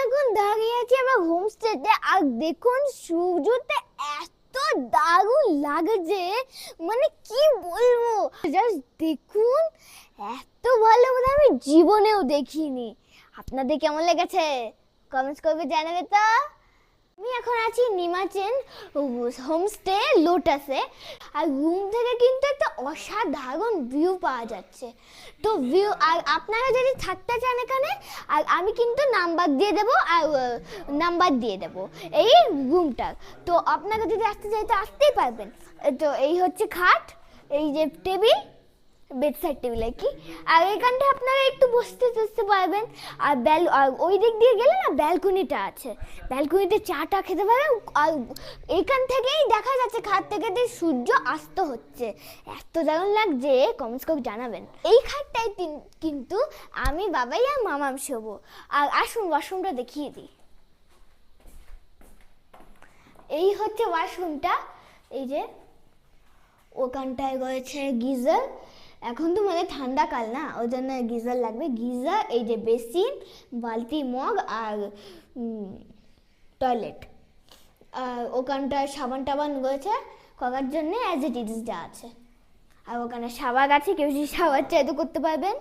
এখন দাঁড়িয়ে আছি আমার হোমস্টেতে, আর দেখুন সূর্যটা এত দারুণ লাগছে, মানে কি বলবো, জাস্ট দেখুন, এত ভালো মানে আমি জীবনেও দেখিনি। আপনাদের কেমন লেগেছে কমেন্টস করবে, জানাবে তো। আমি এখন আছি নিমাচেন হোমস্টে লোটাসে, আর রুম থেকে কিন্তু একটা অসাধারণ ভিউ পাওয়া যাচ্ছে। তো ভিউ, আর আপনারা যদি থাকতে চান এখানে, আর আমি কিন্তু নাম্বার দিয়ে দেবো, আর নাম্বার দিয়ে দেবো এই রুমটার। তো আপনারা যদি আসতে চাই তো আসতেই পারবেন। তো এই হচ্ছে খাট, এই যে টেবিল, বেডসাইড টেবিল আর কি, আর এখানটা আপনারা একটু বসতে পারবেন। আর আর ওই দিক দিয়ে গেলে না ব্যালকনিটা আছে, ব্যালকনিতে চাটা খেতে পারেন। আর এখান থেকেই দেখা যাচ্ছে খাট থেকে যে সূর্য অস্ত হচ্ছে, এত দারুণ লাগছে, কমেন্টস করে জানাবেন। এই খাটটাই কিন্তু আমি, বাবাই আর মামাম শোবো। আর আসুন ওয়াশরুমটা দেখিয়ে দিই। এই হচ্ছে ওয়াশরুমটা, এই যে ওখানটায় রয়েছে গিজার। এখন তো মানে ঠান্ডাকাল না, ওই জন্য গিজার লাগবে, গিজার, এই যে বেসিন, বালতি, মগ, আর টয়লেট। আর ওখানটায় সাবান টাবান রয়েছে করার জন্য, অ্যাজ ইট ইজ যা আছে। আর ওখানে শাওয়ার আছে, কেউ যদি শাওয়ার চাই তো করতে পারবেন।